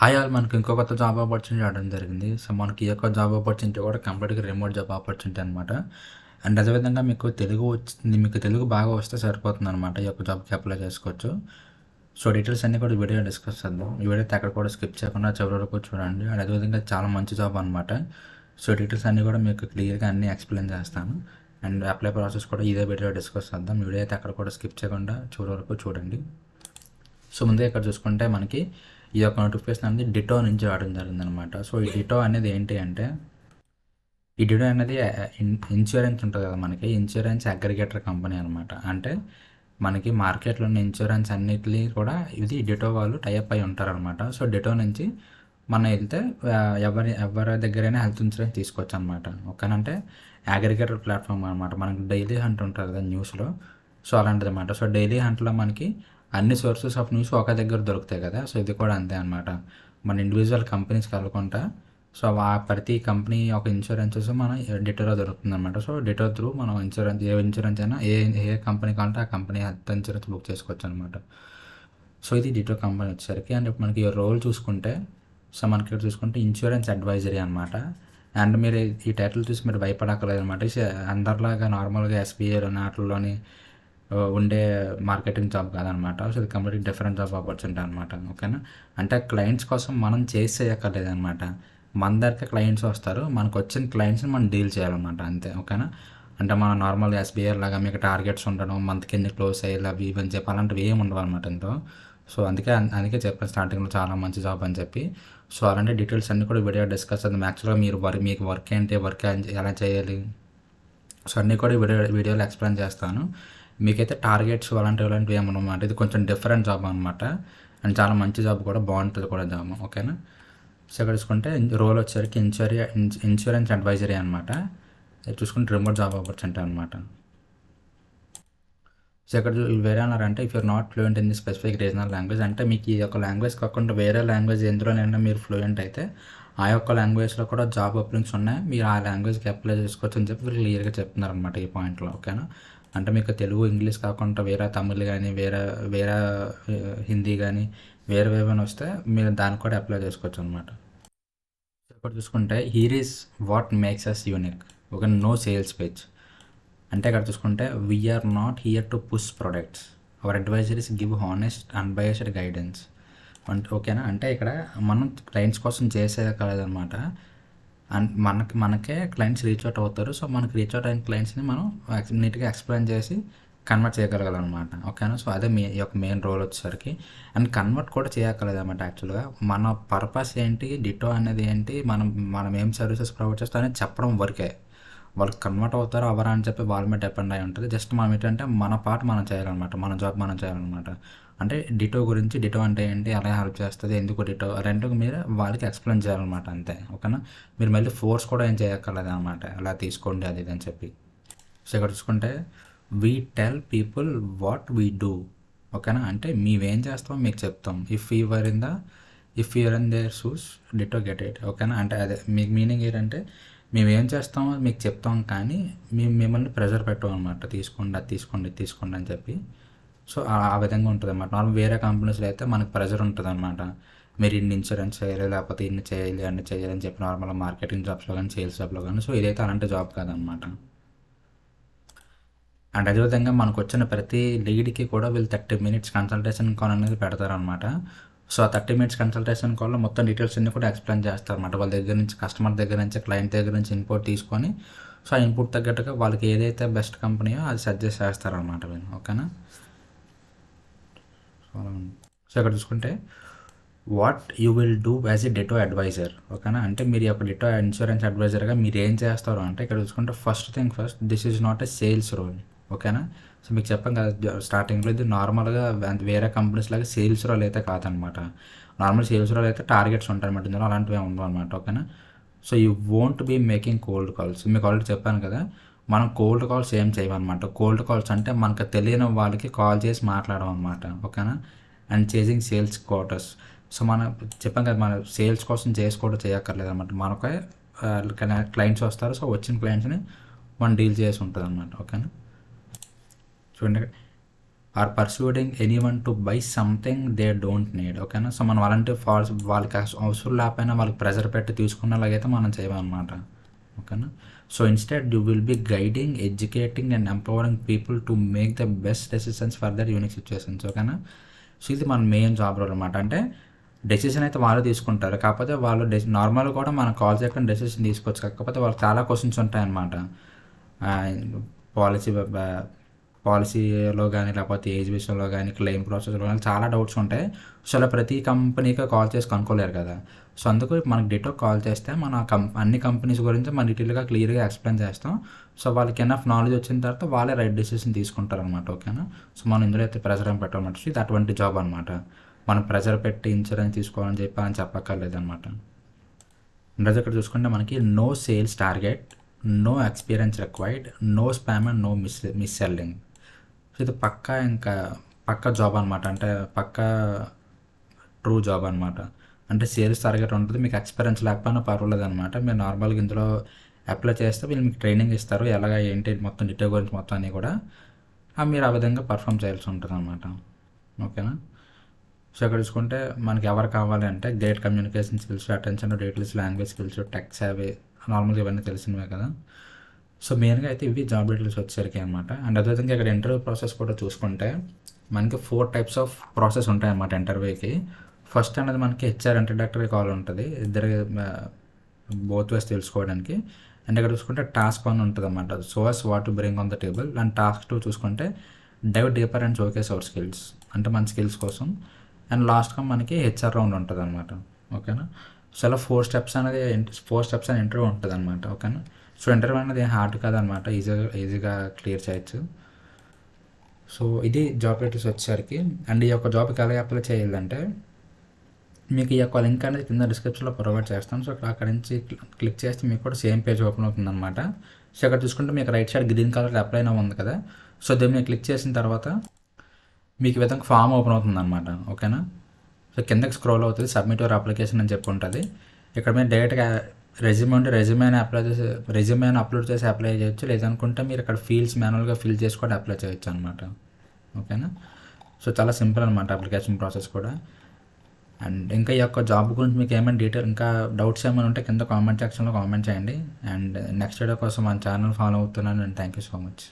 Hi all మనకి ఇంకో కొత్త జాబ్ ఆపర్చునిటీ రావడం జరిగింది. సో, మనకి ఈ యొక్క జాబ్ ఆపర్చునిటీ కూడా కంప్లీట్‌గా రిమోట్ జాబ్ ఆపర్చునిటీ అనమాట. అండ్ అదేవిధంగా మీకు తెలుగు బాగా వస్తే సరిపోతుందనమాట. ఈ యొక్క జాబ్‌కి అప్లై చేసుకోవచ్చు. సో, డీటెయిల్స్ అన్నీ కూడా ఈ వీడియోలో డిస్కస్ చేద్దాం. ఈ వీడియో అయితే ఎక్కడ కూడా స్కిప్ చేయకుండా చివరి వరకు చూడండి. అండ్ అదేవిధంగా చాలా మంచి జాబ్ అనమాట. సో, డీటెయిల్స్ అన్నీ కూడా మీకు క్లియర్‌గా అన్నీ ఎక్స్‌ప్లెయిన్ చేస్తాను. అండ్ అప్లై ప్రాసెస్ కూడా ఇదే వీడియోలో డిస్కస్ చేద్దాం. వీడియో అయితే ఎక్కడ కూడా స్కిప్ చేయకుండా చివరి వరకు చూడండి. సో, ముందుగా ఇక్కడ చూసుకుంటే మనకి ఈ యొక్క నోటిఫికేషన్ అనేది డిటో నుంచి రావడం జరిగిందనమాట. సో, ఈ డిటో అనేది ఏంటి అంటే, ఈ డిటో అనేది ఇన్సూరెన్స్ ఉంటుంది కదా మనకి, ఇన్సూరెన్స్ అగ్రిగేటర్ కంపెనీ అనమాట. అంటే మనకి మార్కెట్లో ఉన్న ఇన్సూరెన్స్ అన్నిటిని కూడా ఇది డిటో వాళ్ళు టైఅప్ అయి ఉంటారనమాట. సో, డిటో నుంచి మనం వెళ్తే ఎవరి దగ్గరైనా హెల్త్ ఇన్సూరెన్స్ తీసుకోవచ్చు అనమాట. ఓకేనంటే అగ్రిగేటర్ ప్లాట్ఫామ్ అనమాట. మనకి డైలీ హంట్ ఉంటుంది కదా న్యూస్లో, సో అలాంటిది అనమాట. సో డైలీ హంట్లో మనకి అన్ని సోర్సెస్ ఆఫ్ న్యూస్ ఒక దగ్గర దొరుకుతాయి కదా. సో ఇది కూడా అంతే అనమాట. మన ఇండివిజువల్ కంపెనీస్కి వెళ్ళకుండా, సో ప్రతి కంపెనీ ఒక ఇన్సూరెన్సెస్ మన డిటోలో దొరుకుతుంది అనమాట. సో డిటో త్రూ మనం ఇన్సూరెన్స్ అయినా ఏ కంపెనీ కావాలంటే ఆ కంపెనీ హెల్త్ ఇన్సూరెన్స్ బుక్ చేసుకోవచ్చు అనమాట. సో ఇది డిటో కంపెనీ వచ్చేసరికి. అండ్ ఇప్పుడు మనకి రోల్ చూసుకుంటే, సో మనకి ఇక్కడ చూసుకుంటే ఇన్సూరెన్స్ అడ్వైజరీ అనమాట. అండ్ మీరు ఈ టైటిల్ చూసి మీరు భయపడక్కర్లేదు అనమాట. అందరిలాగా నార్మల్గా ఎస్బీఐలోని వాటిల్లోని ఉండే మార్కెటింగ్ జాబ్ కాదనమాట. సో ఇది కంప్లీట్ డిఫరెంట్ జాబ్ ఆపర్చునిటీ అనమాట. ఓకేనా. అంటే క్లయింట్స్ కోసం మనం చేయక్కర్లేదనమాట. మన దగ్గర క్లయింట్స్ వస్తారు, మనకు వచ్చిన క్లయింట్స్ని మనం డీల్ చేయాలన్నమాట అంతే. ఓకేనా. అంటే మన నార్మల్గా ఎస్బీఐ లాగా మీకు టార్గెట్స్ ఉండడం, మంత్కి ఎన్ని క్లోజ్ అయ్యాలి అవి ఇవని చెప్పి అలాంటివి ఏమి ఉండవు అనమాట ఇందులో. సో అందుకే చెప్పాను స్టార్టింగ్లో చాలా మంచి జాబ్ అని చెప్పి. సో అలాంటి డీటెయిల్స్ అన్నీ కూడా వీడియో డిస్కస్ చేద్దాం. యాక్చువల్గా మీకు వర్క్ ఏంటి, వర్క్ ఎలా చేయాలి, సో అన్నీ కూడా వీడియోలో ఎక్స్ప్లెయిన్ చేస్తాను. మీకైతే టార్గెట్స్ అలాంటివి ఏమన్నమాట. ఇది కొంచెం డిఫరెంట్ జాబ్ అనమాట. అండ్ చాలా మంచి జాబ్ కూడా, బాగుంటుంది కూడా జాబ్. ఓకేనా. సో ఇక్కడ చూసుకుంటే రోల్ వచ్చేసరికి ఇన్సూరెన్స్ అడ్వైజరీ అనమాట. చూసుకుంటే రిమోట్ జాబ్ ఆపర్చునిటీ అనమాట. సో ఇక్కడ వేరే అన్నారంటే, if you're not fluent in the specific regional language, అంటే మీకు ఈ యొక్క లాంగ్వేజ్ కాకుండా వేరే లాంగ్వేజ్ ఎందులోనైనా మీరు ఫ్లూయెంట్ అయితే ఆ యొక్క లాంగ్వేజ్లో కూడా జాబ్ ఓపెనింగ్స్ ఉన్నాయి, మీరు ఆ లాంగ్వేజ్కి అప్లై చేసుకోవచ్చు అని చెప్పి వీళ్ళు క్లియర్గా చెప్తున్నారు అనమాట ఈ పాయింట్లో. ఓకేనా. అంటే మీకు తెలుగు ఇంగ్లీష్ కాకుండా వేరే తమిళ్ కానీ వేరే హిందీ కానీ వేరే ఏమైనా వస్తే మీరు దానికి కూడా అప్లై చేసుకోవచ్చు అనమాట. ఇక్కడ చూసుకుంటే here is what makes us unique. ఒక నో సేల్స్ పేజ్. అంటే ఇక్కడ చూసుకుంటే we are not here to push products, our advisories give honest unbiased guidance. అంటే ఓకేనా. అంటే ఇక్కడ మనం క్లయింట్స్ కోసం చేసేది కాలేదనమాట. అండ్ మనకే క్లయింట్స్ రీచ్ అవుట్ అవుతారు. సో మనకి రీచ్ అవుట్ అయిన క్లయింట్స్ని మనం నీట్గా ఎక్స్ప్లెయిన్ చేసి కన్వర్ట్ చేయగలగాలన్నమాట. ఓకేనా. సో అదే మీ యొక్క మెయిన్ రోల్ వచ్చేసరికి. అండ్ కన్వర్ట్ కూడా చేయక్కర్లేదన్నమాట. యాక్చువల్గా మన పర్పస్ ఏంటి, డిటో అనేది ఏంటి, మనం ఏం సర్వీసెస్ ప్రొవైడ్ చేస్తాం అనేది చెప్పడం వరకే. వాళ్ళు కన్వర్ట్ అవుతారో అవరా అని చెప్పి వాళ్ళ మీద డిపెండ్ అయి ఉంటుంది. జస్ట్ మనం ఏంటంటే మన పార్ట్ మనం చేయాలన్నమాట, మన జాబ్ మనం చేయాలన్నమాట. అంటే డిటో గురించి, డిటో అంటే ఏంటి, ఎలా హెల్ప్ చేస్తుంది, ఎందుకు డిటో, రెండుకు మీరు వాళ్ళకి ఎక్స్ప్లెయిన్ చేయాలన్నమాట అంతే. ఓకేనా. మీరు మళ్ళీ ఫోర్స్ కూడా ఏం చేయక్కర్లేదు అనమాట, అలా తీసుకోండి అది ఇది అని చెప్పి. సో ఇక్కడ చూసుకుంటే we tell people what we do. ఓకేనా. అంటే మేమేం చేస్తామో మీకు చెప్తాం. If you are in their shoes Ditto get it. ఓకేనా. అంటే అదే మీకు మీనింగ్ ఏంటంటే మేమేం చేస్తామో మీకు చెప్తాం, కానీ మేము మిమ్మల్ని ప్రెజర్ పెట్టాం అనమాట. తీసుకోండి అది తీసుకోండి అని చెప్పి. సో ఆ విధంగా ఉంటుంది అనమాట. నార్మల్ వేరే కంపెనీస్లో అయితే మనకు ప్రెజర్ ఉంటుంది అనమాట. మీరు ఇన్ని ఇన్సూరెన్స్ చేయాలి, లేకపోతే ఇన్ని చేయాలి అన్ని చేయాలి అని చెప్పి నార్మల్గా మార్కెటింగ్ జాబ్స్లో కానీ సేల్స్ జాబ్లో కానీ. సో ఇదైతే అలాంటి జాబ్ కాదనమాట. అండ్ అదేవిధంగా మనకు వచ్చిన ప్రతి లీడ్కి కూడా వీళ్ళు 30 minutes కన్సల్టేషన్ కాల్ అనేది పెడతారనమాట. సో ఆ 30 minutes కన్సల్టేషన్ కాల్లో మొత్తం డీటెయిల్స్ అన్ని కూడా ఎక్స్ప్లెయిన్ చేస్తారన్నమాట. వాళ్ళ దగ్గర నుంచి, కస్టమర్ దగ్గర నుంచి, క్లయింట్ దగ్గర నుంచి ఇన్పుట్ తీసుకొని, సో ఆ ఇన్పుట్ తగ్గట్టుగా వాళ్ళకి ఏదైతే బెస్ట్ కంపెనీయో అది సజెస్ట్ చేస్తారనమాట వీళ్ళు. ఓకేనా. సో ఇక్కడ చూసుకుంటే what you will do as a Ditto advisor. ఓకేనా. అంటే మీరు యొక్క డిటో ఇన్సూరెన్స్ అడ్వైజర్గా మీరు ఏం చేస్తారు అంటే, ఇక్కడ చూసుకుంటే first this is not a sales role. ఓకేనా. సో మీకు చెప్పాం కదా స్టార్టింగ్లో, ఇది నార్మల్గా వేరే కంపెనీస్ లాగా సేల్స్ రోల్ అయితే కాదనమాట. నార్మల్ సేల్స్ రోల్ అయితే టార్గెట్స్ ఉంటాయన్నమాట, ఇందులో అలాంటివి ఉండవు అనమాట. ఓకేనా. So you won't be making cold calls. మీకు ఆల్రెడీ చెప్పాను కదా, మనం కోల్డ్ కాల్స్ ఏం చేయమన్నమాట. కోల్డ్ కాల్స్ అంటే మనకు తెలియని వాళ్ళకి కాల్ చేసి మాట్లాడడం అనమాట. ఓకేనా. And chasing sales quarters. So మనం చెప్పాం కదా, మన సేల్స్ కోసం చేయక్కర్లేదు అనమాట. మనకే క్లయింట్స్ వస్తారు. సో వచ్చిన క్లయింట్స్ని మనం డీల్ చేసి ఉంటుంది అనమాట. ఓకేనా. చూడండి, are persuading anyone to buy something they don't need. ఓకేనా. సో మనం అలాంటి వాళ్ళకి అవసరం లేకపోయినా వాళ్ళకి ప్రెజర్ పెట్టి తీసుకునేలాగైతే మనం చేయమన్నమాట. ఓకేనా. So instead you will be guiding, educating and empowering people to make the best decisions for their unique situations. ఓకేనా. సో ఇది మన మెయిన్ జాబ్ రోల్ అనమాట. అంటే డెసిషన్ అయితే వాళ్ళు తీసుకుంటారు, కాకపోతే వాళ్ళు నార్మల్గా కూడా మనం కాల్ చేయకుండా డెసిషన్ తీసుకోవచ్చు, కాకపోతే వాళ్ళకి చాలా క్వశ్చన్స్ ఉంటాయన్నమాట. పాలసీలో కానీ, లేకపోతే ఏజ్ విషయంలో కానీ, క్లెయిమ్ ప్రాసెస్లో కానీ చాలా డౌట్స్ ఉంటాయి. సో అలా ప్రతి కంపెనీకి కాల్ చేసి కనుక్కోలేరు కదా. సో అందుకు మనకి డిటో కాల్ చేస్తే మన అన్ని కంపెనీస్ గురించి మన డీటెయిల్గా క్లియర్గా ఎక్స్ప్లెయిన్ చేస్తాం. సో వాళ్ళకి ఎనఫ్ నాలెడ్జ్ వచ్చిన తర్వాత వాళ్ళే రైట్ డెసిషన్ తీసుకుంటారు అనమాట. ఓకేనా. సో మనం ఇందులో అయితే ప్రెజర్ ఏం పెట్టాలన్నమాట. సో ఇది అటువంటి జాబ్ అనమాట. మనం ప్రెజర్ పెట్టి ఇన్సూరెన్స్ తీసుకోవాలని చెప్పక్కర్లేదు అనమాట. రెండోది ఇక్కడ చూసుకుంటే మనకి no sales target, no experience required, no spam and no mis selling. So ఇది పక్కా జాబ్ అనమాట. అంటే పక్కా ట్రూ జాబ్ అనమాట. అంటే సేల్స్ టార్గెట్ ఉంటుంది, మీకు ఎక్స్పీరియన్స్ లేకపోయినా పర్వాలేదు అనమాట. మీరు నార్మల్గా ఇందులో అప్లై చేస్తే వీళ్ళు మీకు ట్రైనింగ్ ఇస్తారు, ఎలాగ ఏంటి మొత్తం డీటెయిల్ గురించి మొత్తం అన్నీ కూడా మీరు ఆ విధంగా పర్ఫామ్ చేయాల్సి ఉంటుంది అనమాట. ఓకేనా. సో ఇక్కడ చూసుకుంటే మనకి ఎవరు కావాలి అంటే great communication skills, attention to details, language skills, tech సేవే, నార్మల్గా ఇవన్నీ తెలిసినవే కదా. సో మెయిన్గా అయితే ఇవి జాబ్ డీటెయిల్స్ వచ్చేసరికి అనమాట. అండ్ అదేవిధంగా ఇక్కడ ఇంటర్వ్యూ ప్రాసెస్ కూడా చూసుకుంటే మనకి 4 types ఆఫ్ ప్రాసెస్ ఉంటాయి అన్నమాట ఇంటర్వ్యూకి. ఫస్ట్ అనేది మనకి హెచ్ఆర్ ఇంట్రడక్టరీ కాల్ ఉంటుంది, ఇద్దరు బోత్ వేస్ తెలుసుకోవడానికి. అండ్ ఇక్కడ చూసుకుంటే టాస్క్ 1 ఉంటుంది అన్నమాట, so as what to bring on the table. And task 2 చూసుకుంటే dive deeper and showcase our skills, అంటే మన స్కిల్స్ కోసం. అండ్ లాస్ట్గా మనకి హెచ్ఆర్ రౌండ్ ఉంటుంది అనమాట. ఓకేనా. సో అలా 4 steps అనేది ఇంటర్వ్యూ ఉంటుంది అనమాట. ఓకేనా. సో ఇంటర్వ్యూ అనేది హార్డ్ కాదనమాట, ఈజీగా క్లియర్ చేయొచ్చు. సో ఇది జాబ్ డీటెయిల్స్ వచ్చేసరికి. అండ్ ఈ యొక్క జాబ్కి ఎలా అప్లై చేయాలంటే మీకు ఈ యొక్క లింక్ అనేది కింద డిస్క్రిప్షన్లో ప్రొవైడ్ చేస్తాను. సో అక్కడ నుంచి క్లిక్ చేస్తే మీకు కూడా సేమ్ పేజ్ ఓపెన్ అవుతుందన్నమాట. సో అక్కడ చూసుకుంటే మీకు right side green colour apply now ఉంది కదా. సో దీన్ని మీరు క్లిక్ చేసిన తర్వాత మీకు ఈ విధంగా ఫామ్ ఓపెన్ అవుతుందన్నమాట. ఓకేనా. సో కిందకి స్క్రోల్ అవుతుంది, సబ్మిట్ యువర్ అప్లికేషన్ అని చెప్పి ఉంటుంది. ఇక్కడ మీరు డైరెక్ట్గా రెజ్యూమే ఉంటే రెజ్యూమేని అప్లోడ్ చేసి అప్లై చేయొచ్చు, లేదనుకుంటే మీరు ఇక్కడ ఫీల్డ్స్ మాన్యువల్గా ఫిల్ చేసి కూడా అప్లై చేయొచ్చు అనమాట. ఓకేనా. సో చాలా సింపుల్ అనమాట అప్లికేషన్ ప్రాసెస్ కూడా. అండ్ ఇంకా ఈ యొక్క జాబ్ గురించి మీకు ఏమైనా ఇంకా డౌట్స్ ఏమైనా ఉంటే కింద కామెంట్ సెక్షన్లో కామెంట్ చేయండి. అండ్ నెక్స్ట్ వీడియో కోసం మన ఛానల్ ఫాలో అవుతున్నాను. And thank you so much.